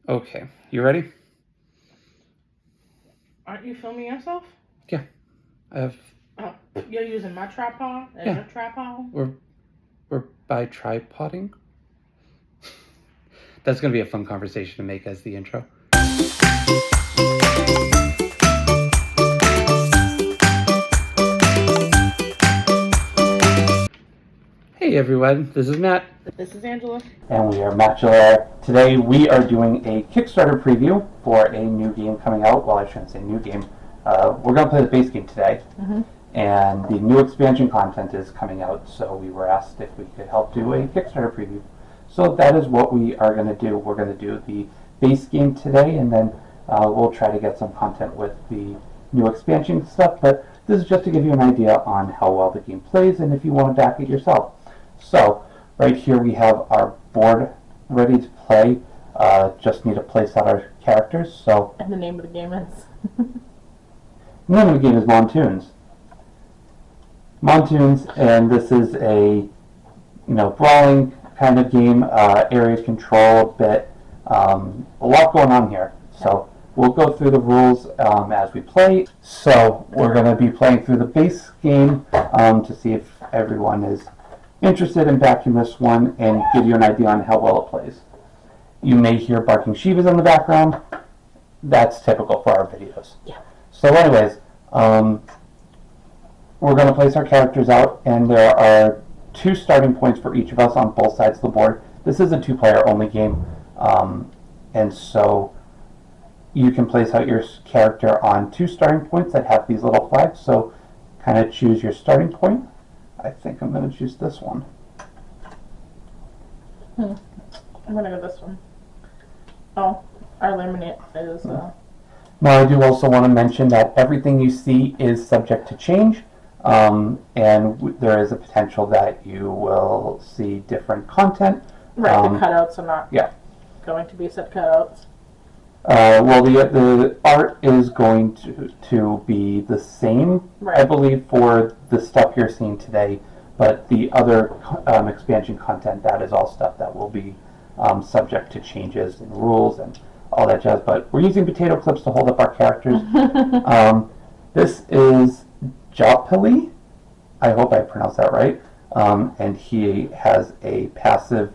Okay, you ready? Aren't you filming yourself? Yeah, I have. Oh, you're using my tripod as Yeah. your tripod? We're by tripoding. That's gonna be a fun conversation to make as the intro. Hey everyone, this is Matt. This is Angela. And we are Matchulaire. Today we are doing a Kickstarter preview for a new game coming out. Well, I shouldn't say new game. We're going to play the base game today. Mm-hmm. And the new expansion content is coming out, so we were asked if we could help do a Kickstarter preview. So that is what we are going to do. We're going to do the base game today, and then we'll try to get some content with the new expansion stuff. But this is just to give you an idea on how well the game plays and if you want to back it yourself. So right here we have our board ready to play. Just need to place out our characters. So And the name of the game is? the name of the game is Montoons. Montoons, and this is a brawling kind of game, area control a bit, a lot going on here. So we'll go through the rules as we play. So we're going to be playing through the base game to see if everyone is interested in backing this one and give you an idea on how well it plays. You may hear barking Shivas in the background. That's typical for our videos. Yeah. So anyways, we're going to place our characters out, and there are 2 starting points for each of us on both sides of the board. This is a 2-player only game, and so you can place out your character on 2 starting points that have these little flags. So kind of choose your starting point. I think I'm going to choose this one. I'm going to go this one. Oh, our laminate is... Now I do also want to mention that everything you see is subject to change. And there is a potential that you will see different content. Right, the cutouts are not going to be set cutouts. Well, the art is going to be the same, right. I believe, for the stuff you're seeing today. But the other expansion content, that is all stuff that will be subject to changes and rules and all that jazz. But we're using potato clips to hold up our characters. This is Jopili, I hope I pronounced that right, and he has a passive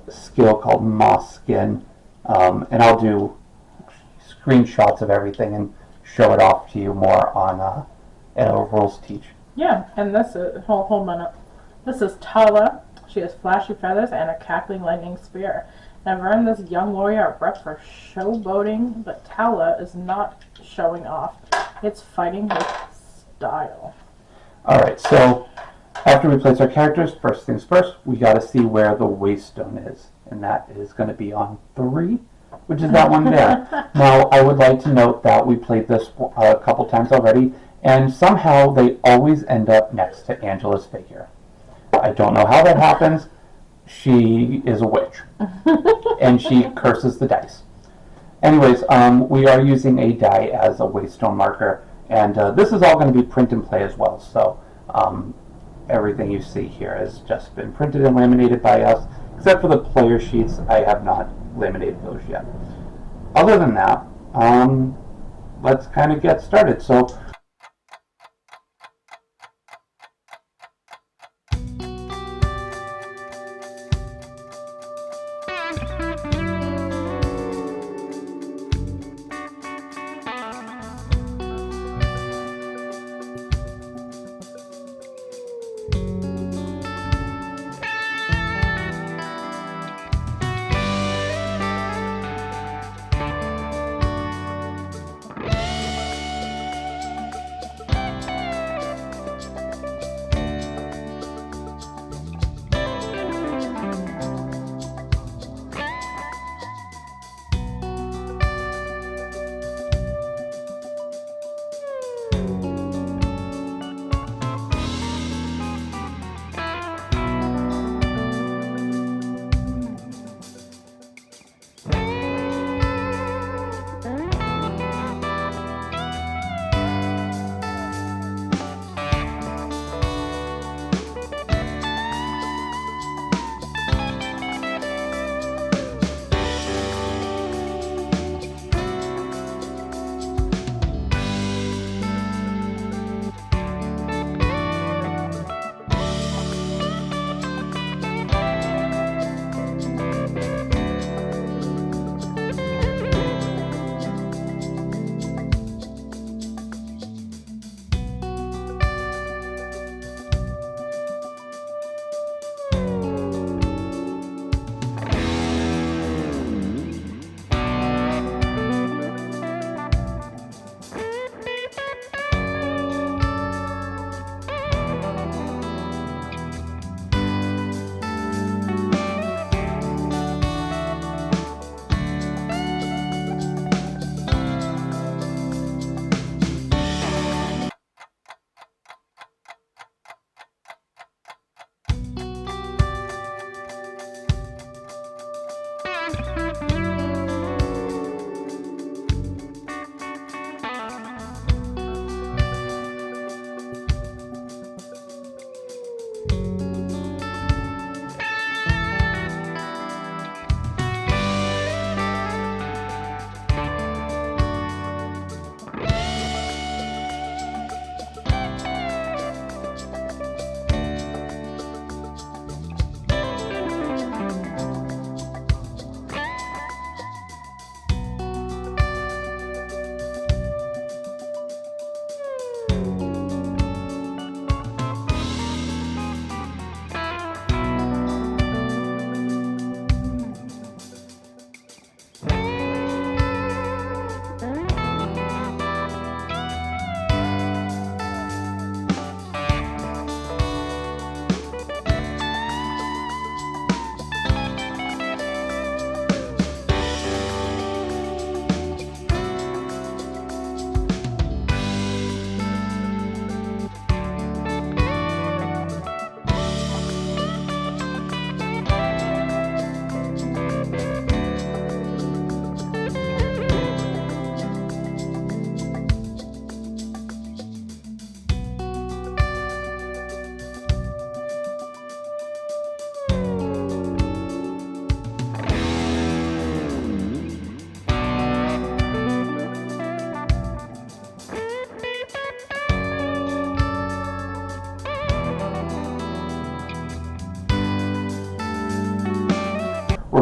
skill called Moss Skin, and I'll do screenshots of everything and show it off to you more on in a rules teach. Yeah, and this is, hold on up. This is Tala. She has flashy feathers and a cackling lightning spear. I've earned this young warrior a rep for showboating, but Tala is not showing off. It's fighting with style. Alright, so after we place our characters, first things first, we got to see where the waystone is. And that is going to be on 3, which is that one there. Now, I would like to note that we played this a couple times already, and somehow they always end up next to Angela's figure. I don't know how that happens. She is a witch, and she curses the dice. Anyways, we are using a die as a waystone marker, and this is all going to be print and play as well. So everything you see here has just been printed and laminated by us, except for the player sheets. I have not laminated those yet. Other than that, let's kind of get started. So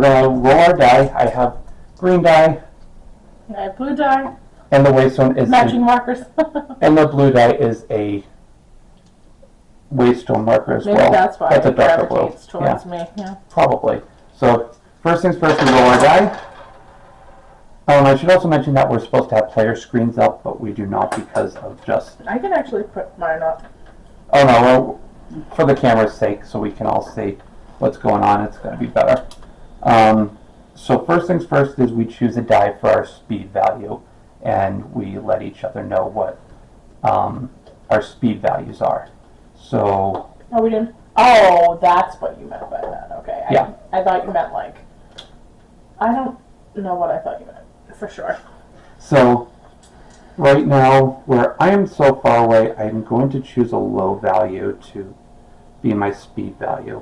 going to roll our die. I have green die, I have blue die, and the waystone is matching markers. and the blue die is a waystone marker as Maybe well. that's why That's a it darker blue. gravitates towards me. Yeah. Probably. So first things first, we roll our die. I should also mention that we're supposed to have player screens up, but we do not because of just... I can actually put mine up. Oh no, well, for the camera's sake, so we can all see what's going on, it's going to be better. So first things first is we choose a die for our speed value, and we let each other know what our speed values are. So... Oh, we didn't? Oh, that's what you meant by that. Okay. Yeah. I thought you meant like... I don't know what I thought you meant, for sure. So, right now, where I am so far away, I'm going to choose a low value to be my speed value.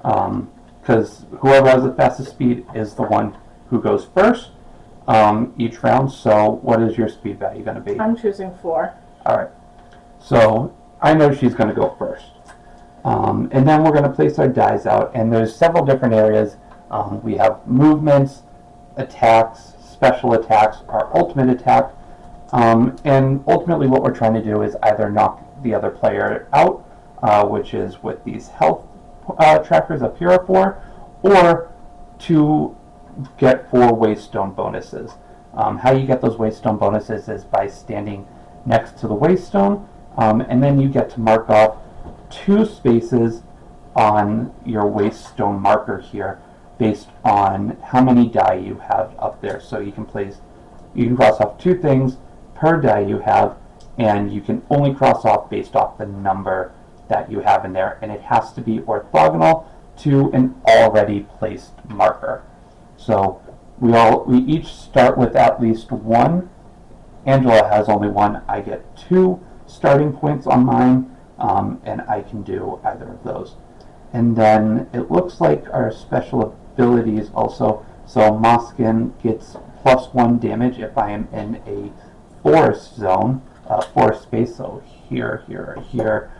Because whoever has the fastest speed is the one who goes first each round. So, what is your speed value going to be? I'm choosing 4. Alright. So, I know she's going to go first. And then we're going to place our dies out, and there's several different areas. We have movements, attacks, special attacks, our ultimate attack, and ultimately what we're trying to do is either knock the other player out, which is what these health trackers up here are for, or to get 4 waystone bonuses. How you get those waystone bonuses is by standing next to the waystone, and then you get to mark off 2 spaces on your waystone marker here based on how many die you have up there. So you can cross off 2 things per die you have, and you can only cross off based off the number that you have in there, and it has to be orthogonal to an already placed marker. So we each start with at least 1. Angela has only 1. I get 2 starting points on mine, and I can do either of those. And then it looks like our special abilities also. So Moskin gets +1 damage if I am in a forest zone, forest space. So here, here, here,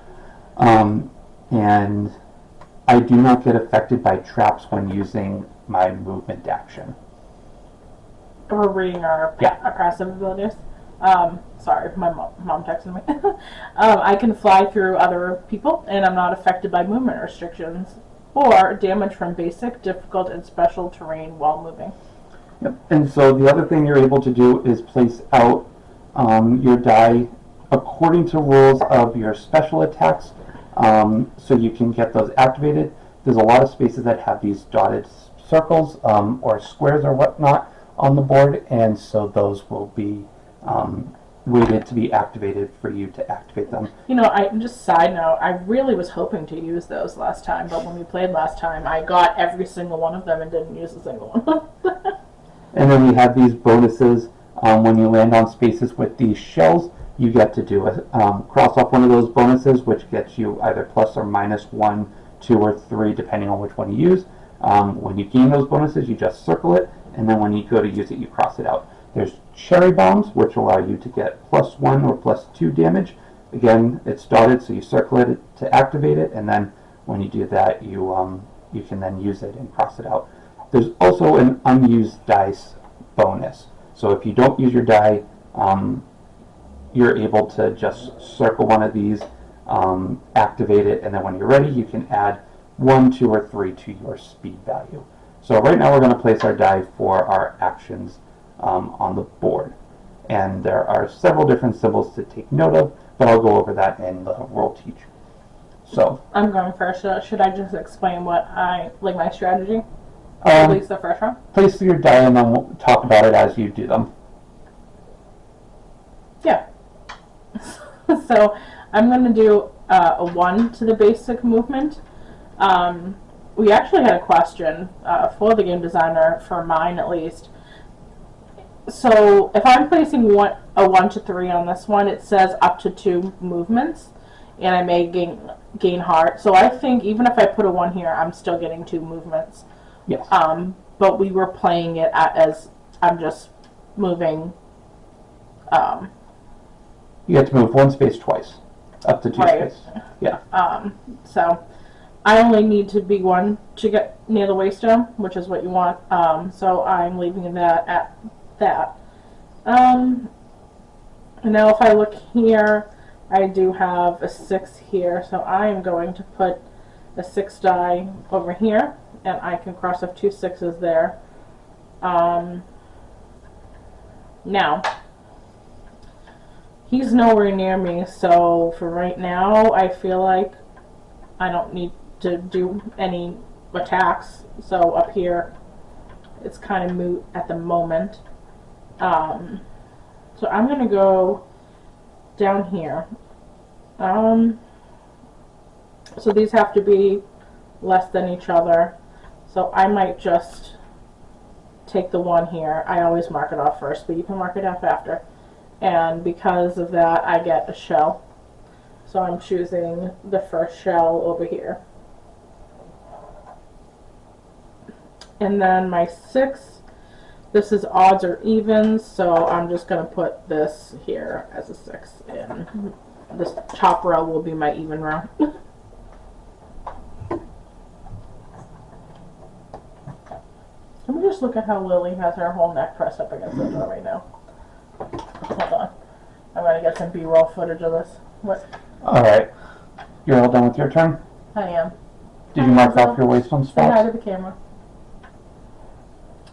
and I do not get affected by traps when using my movement action. We're reading our passive abilities. Sorry, my mom texted me. I can fly through other people, and I'm not affected by movement restrictions or damage from basic, difficult, and special terrain while moving. Yep. And so the other thing you're able to do is place out your die according to rules of your special attacks, so you can get those activated. There's a lot of spaces that have these dotted circles or squares or whatnot on the board, and so those will be waited to be activated for you to activate them. You know, just side note, I really was hoping to use those last time, but when we played last time, I got every single one of them and didn't use a single one. And then we have these bonuses. When you land on spaces with these shells, you get to do a cross off one of those bonuses, which gets you either plus or minus 1, 2, or 3, depending on which one you use. When you gain those bonuses, you just circle it, and then when you go to use it, you cross it out. There's cherry bombs, which allow you to get +1 or +2 damage. Again, it's dotted, so you circle it to activate it, and then when you do that, you can then use it and cross it out. There's also an unused dice bonus. So if you don't use your die, you're able to just circle one of these, activate it, and then when you're ready, you can add 1, 2, or 3 to your speed value. So right now we're going to place our die for our actions on the board. And there are several different symbols to take note of, but I'll go over that in the roll teach. So I'm going first. Should I just explain what my strategy? At least the first round? Place your die and then we'll talk about it as you do them. Yeah. So I'm going to do a 1 to the basic movement. We actually had a question for the game designer, for mine at least. So if I'm placing a 1 to 3 on this one, it says up to 2 movements, and I may gain heart. So I think even if I put a 1 here, I'm still getting 2 movements. Yes. But we were playing it as I'm just moving. You get to move 1 space twice, up to 2 Right. space. Yeah. So I only need to be one to get near the waystone, which is what you want. So I'm leaving that at that. And now if I look here, I do have a 6 here, so I am going to put a 6 die over here, and I can cross off 2 6s there. Now, he's nowhere near me, so for right now, I feel like I don't need to do any attacks. So up here, it's kind of moot at the moment. So I'm going to go down here. So these have to be less than each other. So I might just take the 1 here. I always mark it off first, but you can mark it off after. And because of that, I get a shell. So I'm choosing the first shell over here. And then my 6, this is odds or evens, so I'm just going to put this here as a 6. And this top row will be my even row. Let me just look at how Lily has her whole neck pressed up against the door right now. Hold on. I'm going to get some B-roll footage of this. What? Alright. You're all done with your turn? I am. Did you mark off your waystone Say hi spots? to the camera.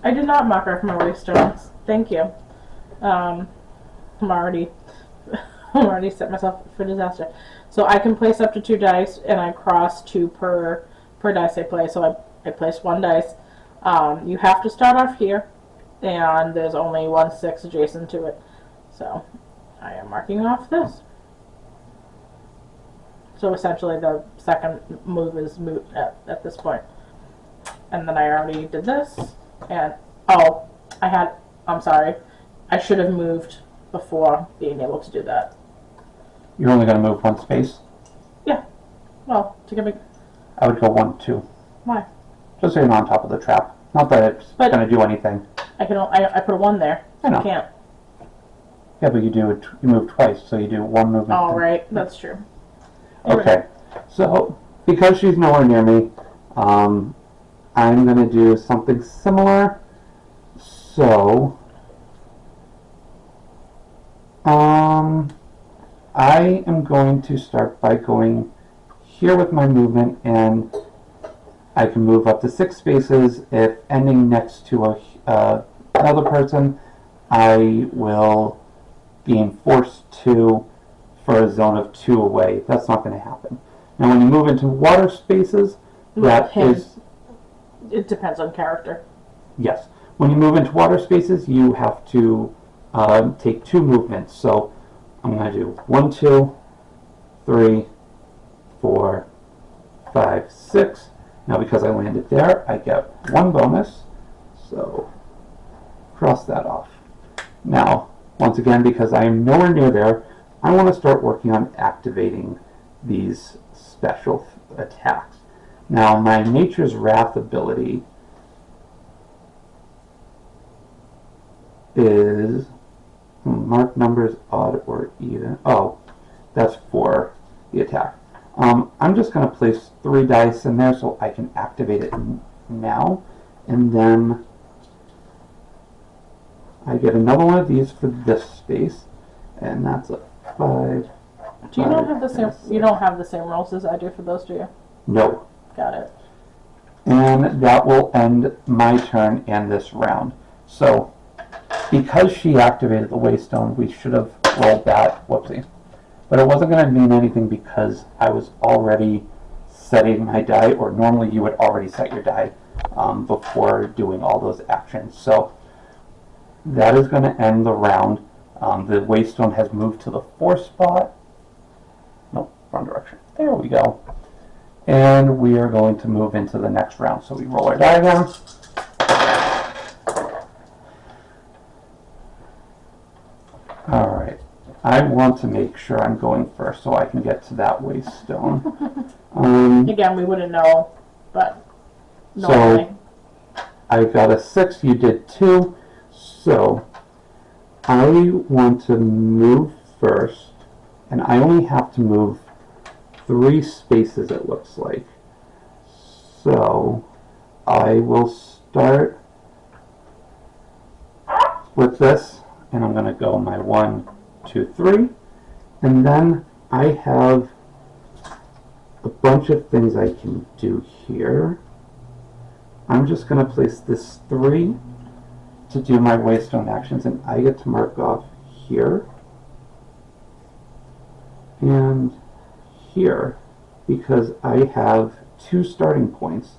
I did not mark off my waystones. Thank you. I'm already set myself for disaster. So I can place up to 2 dice, and I cross 2 per dice I play. So I place 1 dice. You have to start off here, and there's only 1 6 adjacent to it. So I am marking off this. So essentially the second move is moot at this point. And then I already did this. And, I'm sorry. I should have moved before being able to do that. You're only going to move 1 space? Yeah. Well, to give me... I would go 1, 2. Why? Just so you're not on top of the trap. Not that it's going to do anything. I put a 1 there. I know. I can't. Yeah, but you move twice, so you do 1 movement. Oh, right. That's true. Okay. So, because she's nowhere near me, I'm going to do something similar. So, I am going to start by going here with my movement, and I can move up to 6 spaces. If ending next to another person, I will be enforced to for a zone of 2 away. That's not going to happen. Now, when you move into water spaces, that is... It depends on character. Yes. When you move into water spaces, you have to take 2 movements. So I'm going to do 1, 2, 3, 4, 5, 6. Now, because I landed there, I get 1 bonus. So cross that off. Now, once again, because I am nowhere near there, I want to start working on activating these special attacks. Now, my Nature's Wrath ability is mark numbers odd or even. Oh, that's for the attack. I'm just going to place 3 dice in there so I can activate it now, and then I get another one of these for this space, and that's a 5. Do you not have the same? You don't have the same rolls as I do for those, do you? No. Got it. And that will end my turn and this round. So, because she activated the waystone, we should have rolled that. Whoopsie. But it wasn't going to mean anything because I was already setting my die, or normally you would already set your die before doing all those actions. So, that is going to end the round. The waystone has moved to the 4th spot. Nope, wrong direction. There we go. And we are going to move into the next round. So we roll our die again. Alright. I want to make sure I'm going first so I can get to that waystone. Again, we wouldn't know, but normally. So I got a 6, you did 2. So I want to move first, and I only have to move 3 spaces, it looks like. So I will start with this, and I'm going to go my 1, 2, 3, and then I have a bunch of things I can do here. I'm just going to place this 3 to do my waystone actions, and I get to mark off here and here because I have 2 starting points.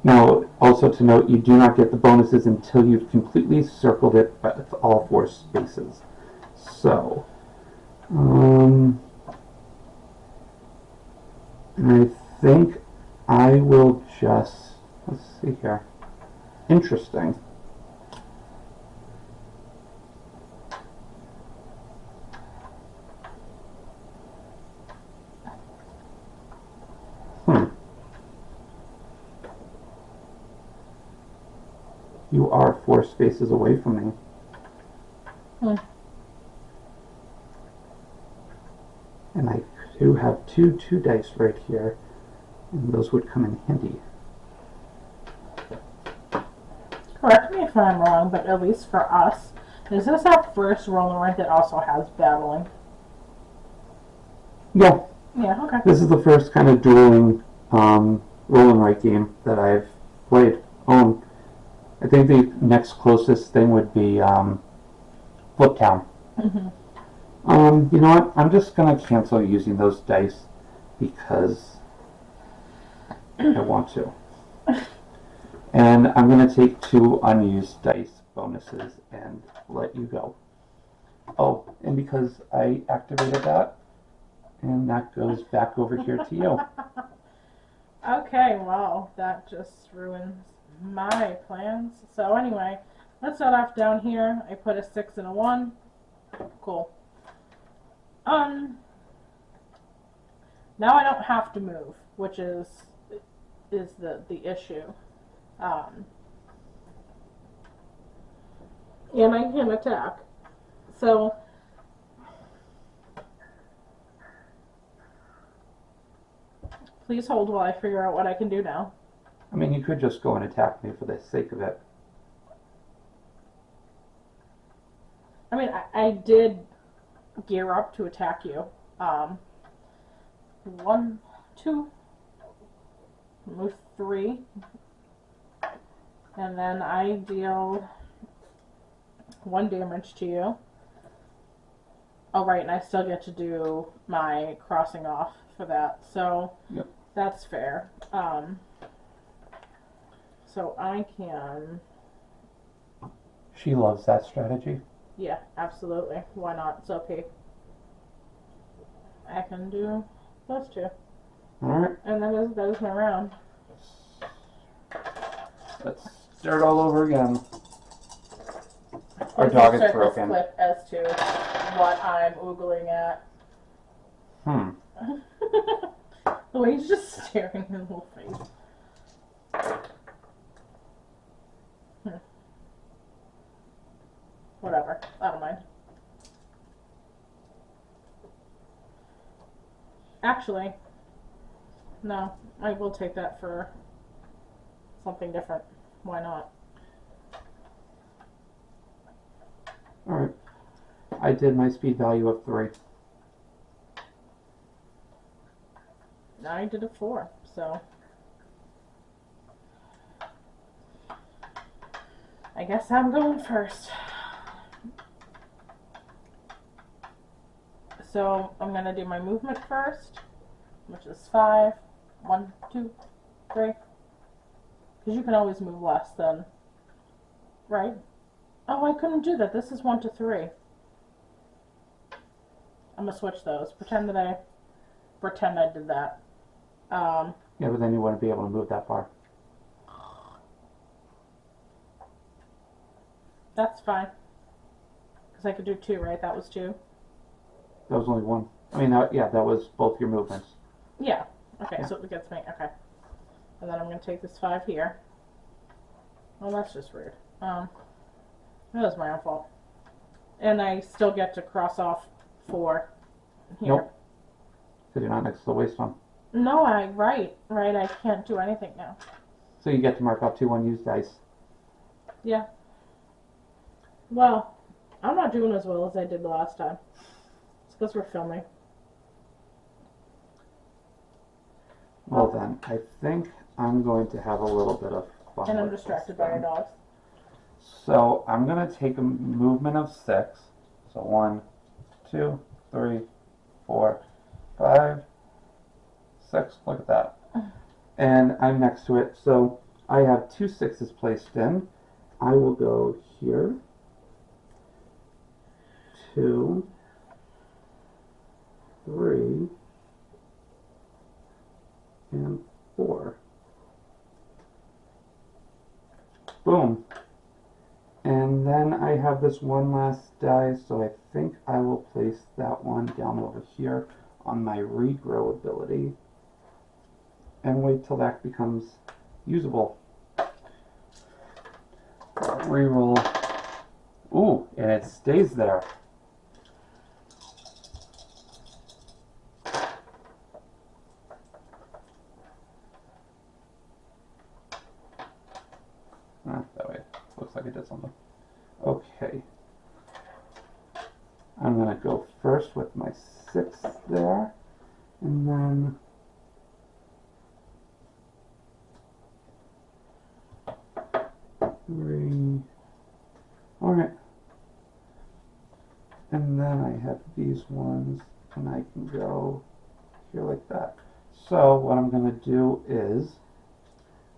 Now, also to note, you do not get the bonuses until you've completely circled it with all 4 spaces. So, and I think I will just, let's see here. Interesting. You are 4 spaces away from me. And I do have 2 dice right here, and those would come in handy. Correct me if I'm wrong, but at least for us, is this our first roll and write that also has battling? Yeah. Yeah, okay. This is the first kind of dueling roll and write game that I've played. I think the next closest thing would be Flip Town. You know what? I'm just going to cancel using those dice because I want to. And I'm going to take 2 unused dice bonuses and let you go. Oh, and because I activated that, and that goes back over here to you. Okay, well, that just ruins my plans. So anyway, let's start off down here. I put a 6 and a 1. Cool. Now I don't have to move, which is the issue. And I can attack. So please hold while I figure out what I can do now. I mean, you could just go and attack me for the sake of it. I mean, I did gear up to attack you. 1, 2, move 3, and then I deal 1 damage to you. Oh, right, and I still get to do my crossing off for that, so yep. That's fair. So I can... She loves that strategy. Yeah, absolutely. Why not? It's okay. I can do those 2. Alright. And that is my round. Let's start all over again. Our dog is broken. Clip as to what I'm oogling at. The way he's just staring in the little face. Whatever. I don't mind. Actually, no. I will take that for something different. Why not? Alright. I did my speed value of 3. I did a 4, so I guess I'm going first. So I'm going to do my movement first, which is 5. 1, 2, 3. Because you can always move less than, right? Oh, I couldn't do that. This is 1 to 3. I'm going to switch those. Pretend I did that. Yeah, but then you wouldn't be able to move that far. That's fine. Because I could do 2, right? That was 2. That was only 1. I mean, yeah, that was both your movements. Yeah. Okay, Yeah. so it gets me. Okay. And then I'm going to take this 5 here. Well, that's just rude. That was my own fault. And I still get to cross off 4 here. Nope. Because you're not next to the waystone. No, right, I can't do anything now. So you get to mark off 2 unused dice. Yeah. Well, I'm not doing as well as I did the last time. It's because we're filming. Well then, I think I'm going to have a little bit of fun. And I'm with distracted this by your then. dogs. So I'm going to take a movement of 6. So 1, 2, 3, 4, 5, 6. Look at that. And I'm next to it. So I have 2 6s placed in. I will go here. 2, 3, and 4. Boom. And then I have this one last die, so I think I will place that one down over here on my regrow ability and wait till that becomes usable. Reroll. Ooh, and it stays there. That way. Looks like it did something. Okay. I'm going to go first with my 6 there, and then three. Alright. And then I have these ones, and I can go here like that. So what I'm going to do is,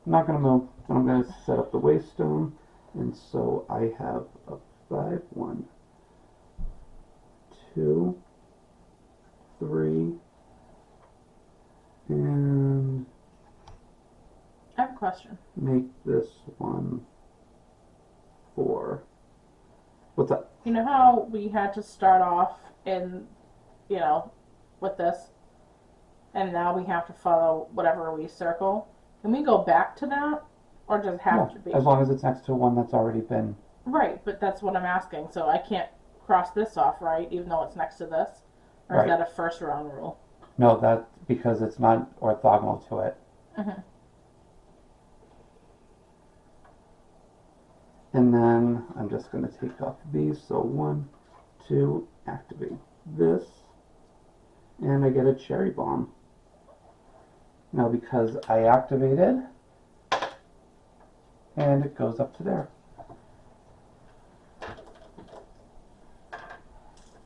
I'm not going to move, but I'm going to set up the waystone, and so I have a 5, 1, 2, 3, and I have a question. make this one 4. What's up? You know how we had to start off in, with this, and now we have to follow whatever we circle? Can we go back to that, or does it have to be? As long as it's next to one that's already been. Right, but that's what I'm asking. So I can't cross this off, right? Even though it's next to this, or Right. is that a first round rule? No, that because it's not orthogonal to it. Mm-hmm. And then I'm just going to take off these. So 1, 2, activate this, and I get a cherry bomb. Now because I activated, and it goes up to there.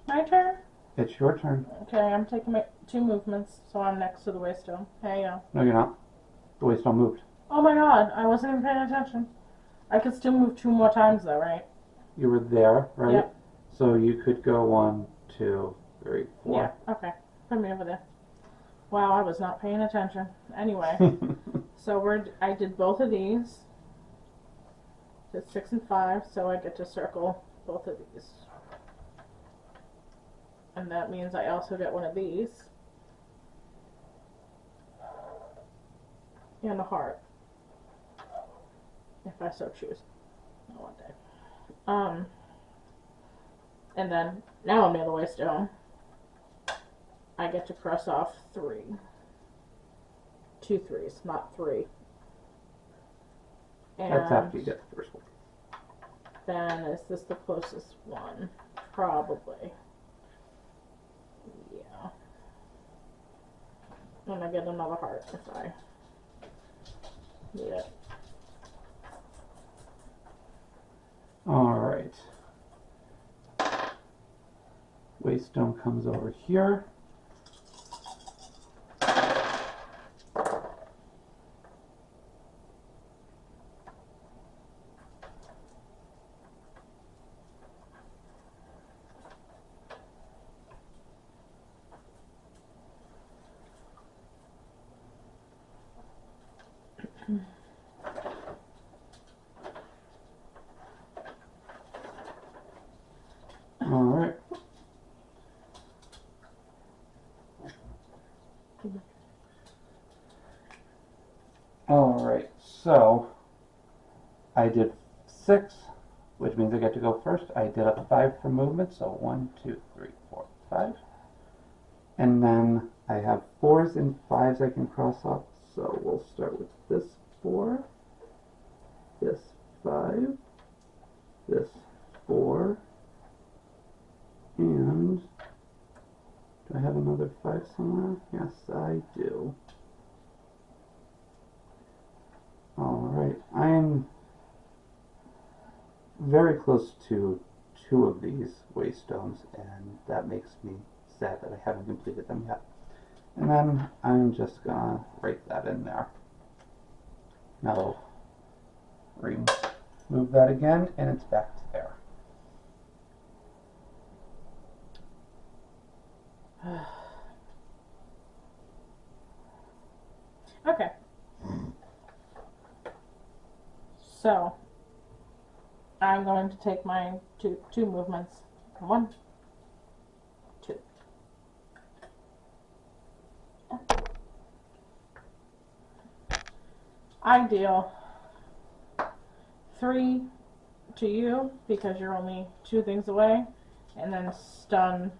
My turn? It's your turn. Okay, I'm taking my 2 movements, so I'm next to the waystone. Hey, No, you're not. The waystone moved. Oh my god, I wasn't even paying attention. I could still move 2 more times though, right? You were there, right? Yep. So you could go 1, 2, 3, 4. Yeah, okay. Put me over there. Wow, I was not paying attention. Anyway, so I did both of these. Did 6 and 5, so I get to circle both of these. And that means I also get one of these. And a heart. If I so choose. Not one day. And then, now I'm near the waystone. I get to cross off 3. 2 3s, not 3. And That's after you get the first one. then is this the closest one? Probably. Yeah. And I get another heart if I need it. Alright. Waystone comes over here. Alright. Alright, so I did 6, which means I get to go first. I did a 5 for movement, so 1, 2, 3, 4, 5. And then I have 4s and 5s I can cross off. So we'll start with this 4, this 5, this 4, and do I have another 5 somewhere? Yes, I do. Alright, I'm very close to 2 of these waystones, and that makes me sad that I haven't completed them yet. And then I'm just gonna write that in there. Now remove that again, and it's back to there. Okay. So I'm going to take my two movements. 1, 2. I deal 3 to you because you're only 2 things away, and then stun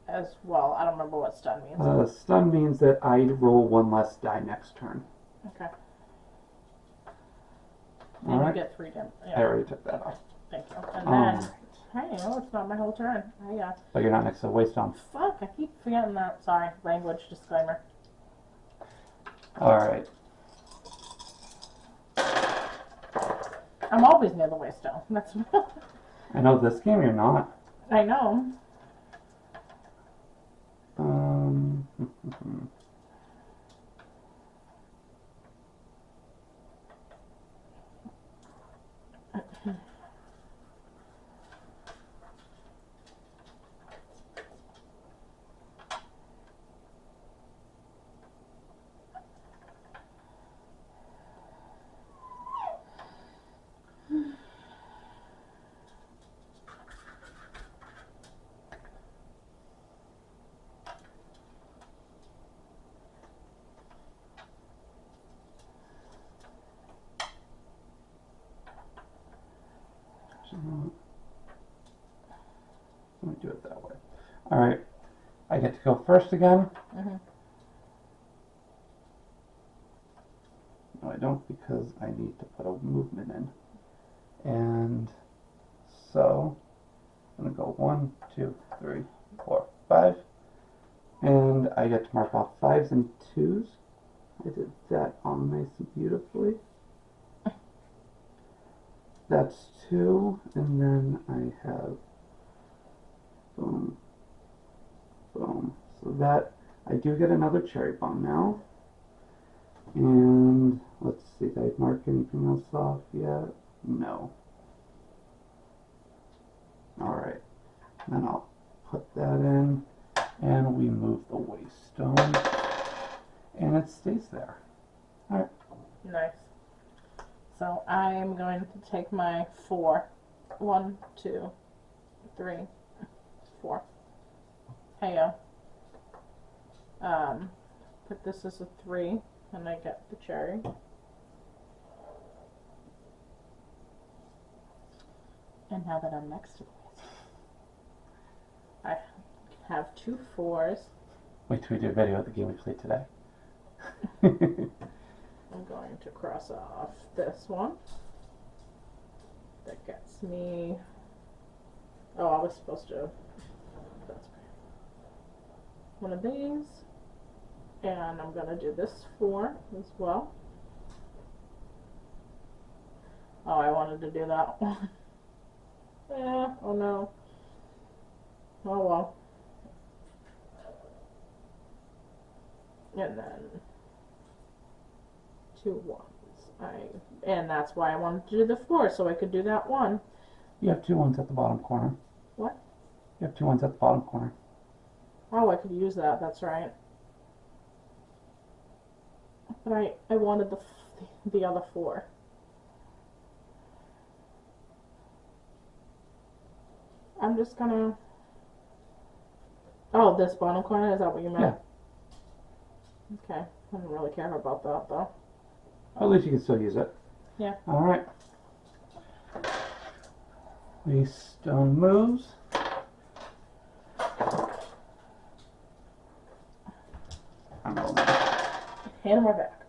as well. I don't remember what stun means. Stun means that I roll 1 less die next turn. Okay. And Alright. you get 3 damage. Yeah. I already took that off. Thank you. And then, hey, oh, it's not my whole turn. But you're not next to the waystone. Fuck, I keep forgetting that. Sorry, language disclaimer. Alright. I'm always near the waystone. That's I know this game you're not. I know. Let me do it that way. Alright. I get to go first again. Mm-hmm. No, I don't, because I need to put a movement in. And so I'm going to go 1, 2, 3, 4, 5. And I get to mark off 5s and 2s. I did that all nice and beautifully. That's 2, and then I have boom, boom. So that, I do get another cherry bomb now. And let's see, did I mark anything else off yet? No. Alright, then I'll put that in, and we move the waystone, and it stays there. Alright. Nice. So I am going to take my 4. 1, 2, 3, 4. Heyo. Put this as a 3, and I get the cherry. And now that I'm next to it, I have 2 4s. Wait till we do a video of the game we played today. I'm going to cross off this one. That gets me. Oh, I was supposed to. That's one of these. And I'm going to do this 4 as well. Oh, I wanted to do that one. Oh no. Oh well. And then 2 1s. And that's why I wanted to do the 4, so I could do that 1. You have 2 1s at the bottom corner. What? You have 2 1s at the bottom corner. Oh, I could use that, that's right. But I wanted the other 4. I'm just gonna... Oh, this bottom corner? Is that what you meant? Yeah. Okay. I don't really care about that, though. At least you can still use it. Yeah. Alright. Waystone moves. And we're back.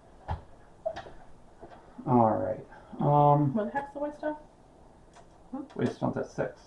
Alright. Where the heck's the waystone? Waystone's at 6.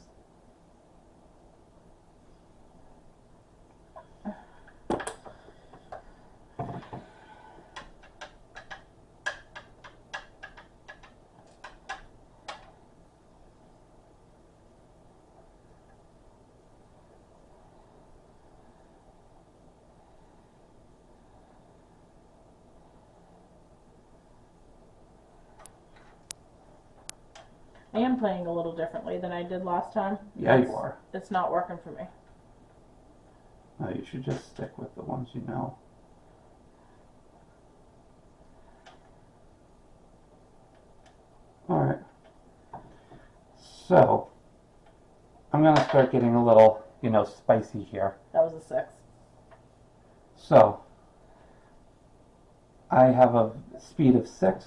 I am playing a little differently than I did last time. Yeah, you are. It's not working for me. No, you should just stick with the ones you know. Alright. So, I'm going to start getting a little, spicy here. That was a 6. So, I have a speed of 6.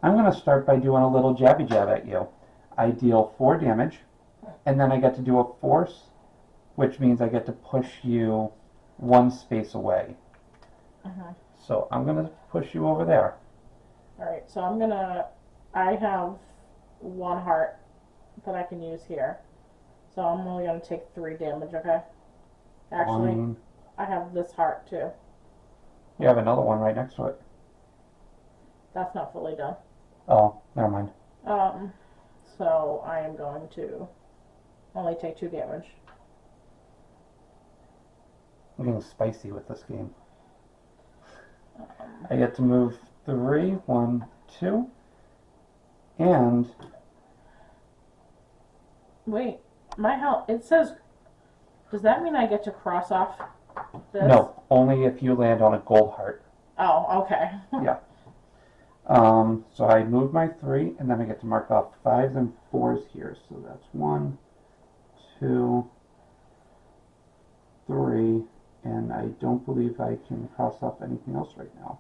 I'm going to start by doing a little jabby jab at you. I deal 4 damage, and then I get to do a force, which means I get to push you 1 space away. So I'm going to push you over there. Alright, so I have 1 heart that I can use here. So I'm only going to take 3 damage, okay? Actually, Fine. I have this heart too. You have another one right next to it. That's not fully done. Oh, never mind. So I am going to only take 2 damage. I'm getting spicy with this game. I get to move 3, 1, 2, and Wait, my health, it says, does that mean I get to cross off this? no, only if you land on a gold heart. Oh, okay. Yeah. So I move my 3, and then I get to mark off 5s and 4s here. So that's 1, 2, 3, and I don't believe I can cross off anything else right now.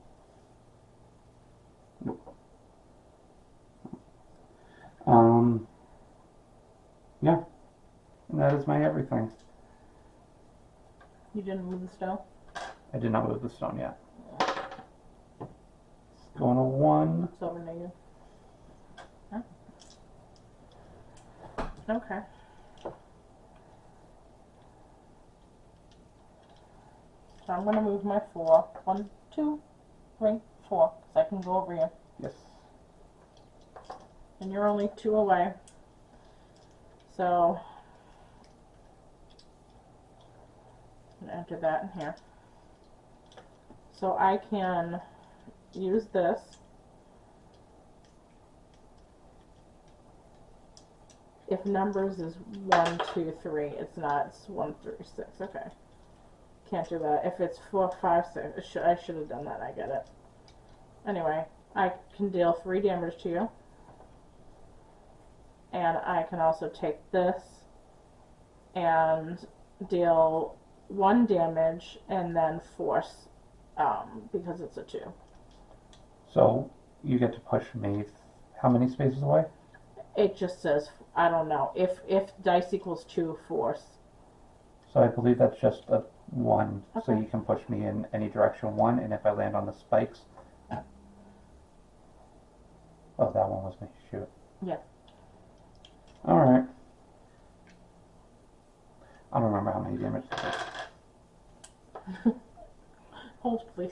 Nope. Yeah, and that is my everything. You didn't move the stone? I did not move the stone yet. It's going to 1. It's over near you. Huh? Okay. So I'm going to move my 4. 1, 2, 3, 4. Because I can go over you. Yes. And you're only 2 away. So I'm going to enter that in here. So I can use this. If numbers is 1, 2, 3, it's not. It's 1, 3, 6. Okay. Can't do that. If it's 4, 5, 6, I should have done that. I get it. Anyway, I can deal 3 damage to you. And I can also take this and deal 1 damage and then force, because it's a 2. So you get to push me how many spaces away? It just says, I don't know, if dice equals 2, force. So I believe that's just a 1. Okay. So you can push me in any direction 1, and if I land on the spikes. Oh, that one was me. Shoot. Yeah. Alright. I don't remember how many damage it did. Hold, please.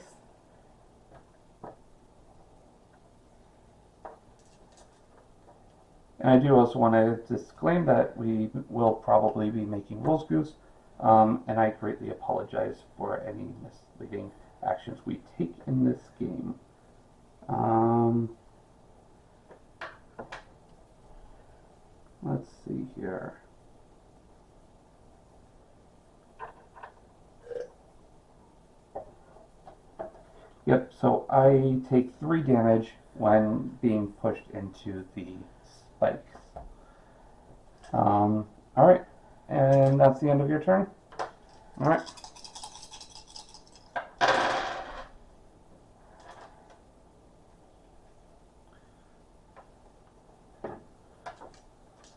And I do also want to disclaim that we will probably be making rules goose, and I greatly apologize for any misleading actions we take in this game. Let's see here. Yep, so I take 3 damage when being pushed into the spikes. Alright, and that's the end of your turn? Alright.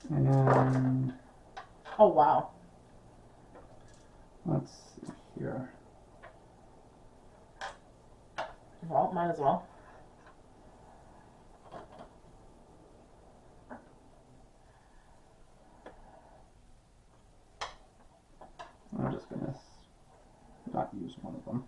And Oh, wow. let's see here. Well, might as well. I'm just gonna not use one of them.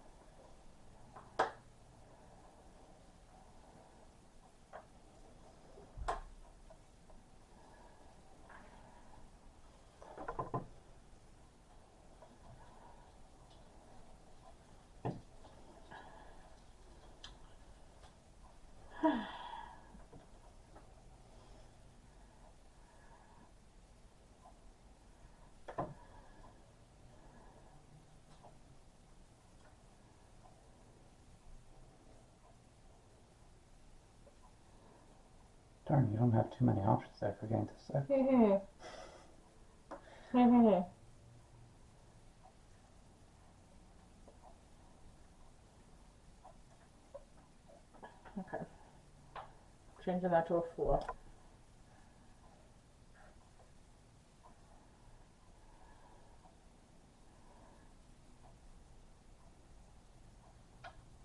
Darn, you don't have too many options there for getting to 6. Hey. Okay. Changing that to a 4.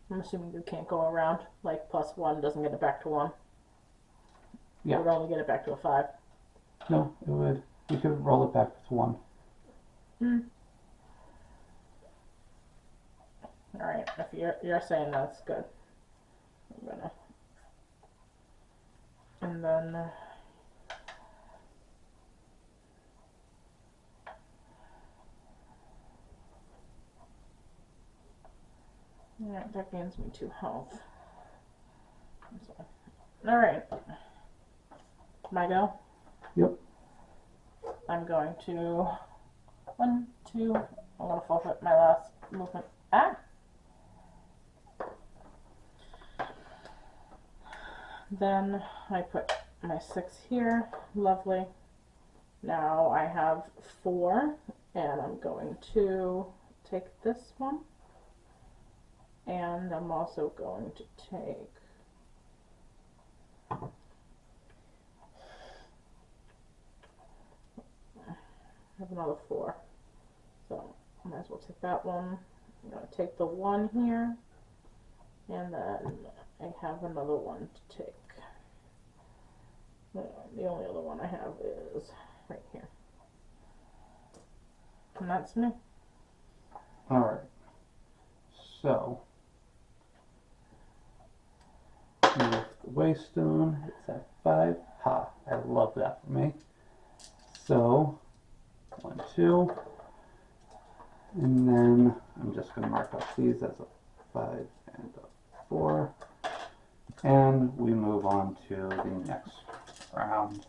I'm assuming you can't go around, like +1 doesn't get it back to 1. Yeah. It would only get it back to a 5. No, it would. You could roll it back to 1. Alright, if you're saying that's good. I'm gonna. And then. Alright, that gains me 2 health. So, alright. My go? Yep. I'm going to 1, 2. I'm gonna forfeit my last movement. Ah! Then I put my 6 here. Lovely. Now I have 4, and I'm going to take this one. And I'm also going to take I have another 4. So I might as well take that one. I'm going to take the 1 here. And then I have another one to take. The only other one I have is right here. And that's me. Alright. So, with the waystone, it's at 5. Ha! I love that for me. So, 1, 2. And then I'm just going to mark off these as a 5 and a 4. And we move on to the next round.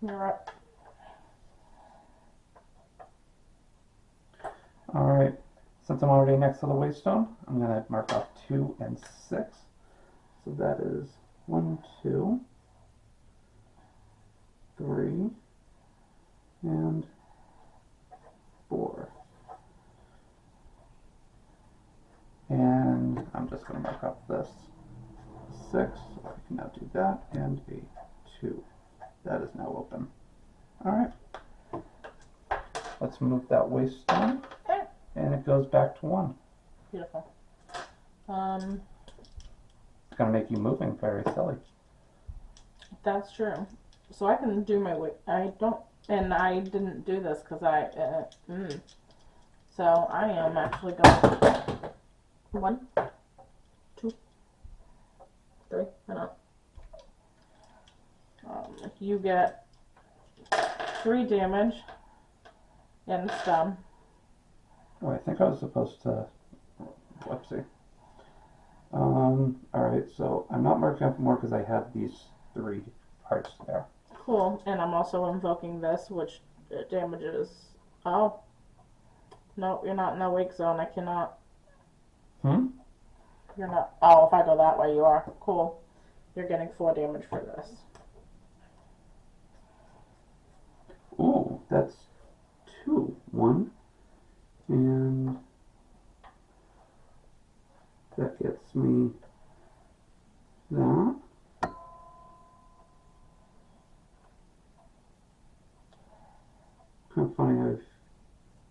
You're up. Alright, since I'm already next to the waystone, I'm going to mark off 2 and 6. So that is 1, 2, 3, and 4. And I'm just going to mark off this 6. So I can now do that, and a 2. That is now open. Alright. Let's move that waystone. And it goes back to 1. Beautiful. It's going to make you moving very silly. That's true. So I can do my weight. I don't, and I didn't do this because So I am actually going 1, 2, 3. I know. You get 3 damage and stun. Oh, I think I was supposed to Whoopsie. Alright, so I'm not marking up more because I have these 3 parts there. Cool. And I'm also invoking this, which damages. Oh. No, you're not in the wake zone. I cannot. You're not. Oh, if I go that way, you are. Cool. You're getting 4 damage for this. Ooh, that's 2. 1. And that gets me that. Kind of funny, I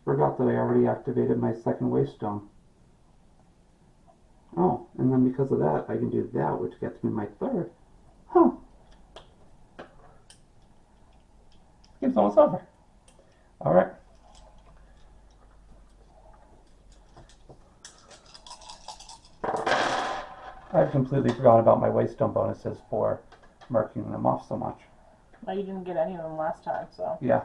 forgot that I already activated my second waystone. Oh, and then because of that, I can do that, which gets me my 3rd. Huh. Game's almost over. Alright. I've completely forgot about my waystone bonuses for marking them off so much. Well, you didn't get any of them last time, so. Yeah.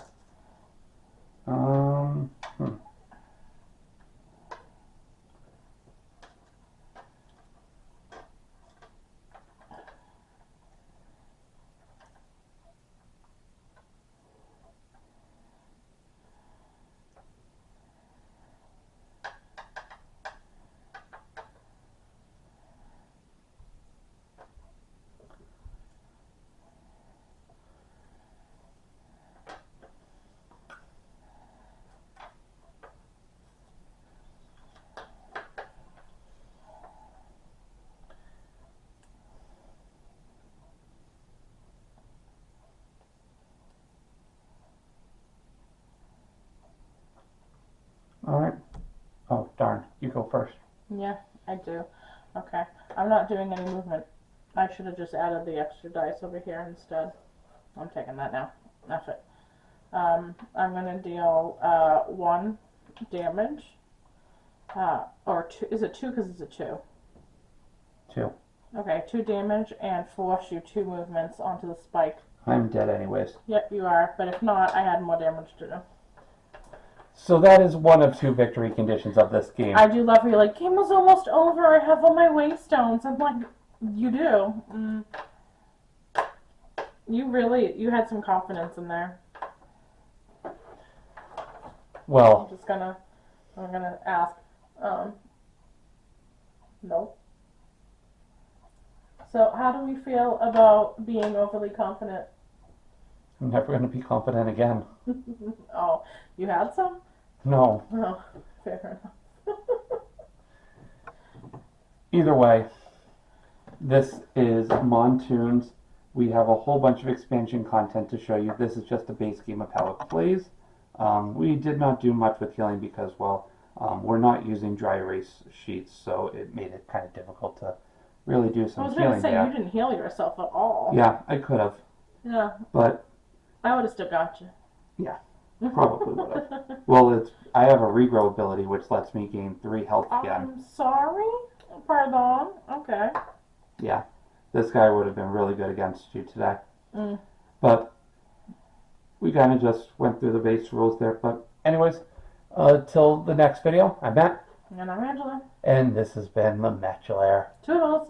Alright. Oh, darn. You go first. Yeah, I do. Okay. I'm not doing any movement. I should have just added the extra dice over here instead. I'm taking that now. That's it. I'm going to deal 1 damage. Or 2. Is it 2 because it's a 2? 2. Okay, 2 damage and force you 2 movements onto the spike. I'm dead anyways. Yep, you are. But if not, I had more damage to do. So that is one of 2 victory conditions of this game. I do love how you're like, game was almost over. I have all my waystones. I'm like, you do. You had some confidence in there. Well, I'm gonna ask. No. So how do we feel about being overly confident? I'm never going to be confident again. Oh, you had some? No. Oh, fair enough. Either way, this is Montoons. We have a whole bunch of expansion content to show you. This is just a base game of how it plays. We did not do much with healing because, well, we're not using dry erase sheets, so it made it kind of difficult to really do some healing. I was going to say, there. you didn't heal yourself at all. Yeah, I could have. Yeah. But I would have still got you. Yeah, probably would have. Well, I have a regrow ability, which lets me gain 3 health again. I'm sorry? Pardon? Okay. Yeah, this guy would have been really good against you today. But we kind of just went through the base rules there. But anyways, till the next video, I'm Matt. And I'm Angela. And this has been the Matchulair. Toodles.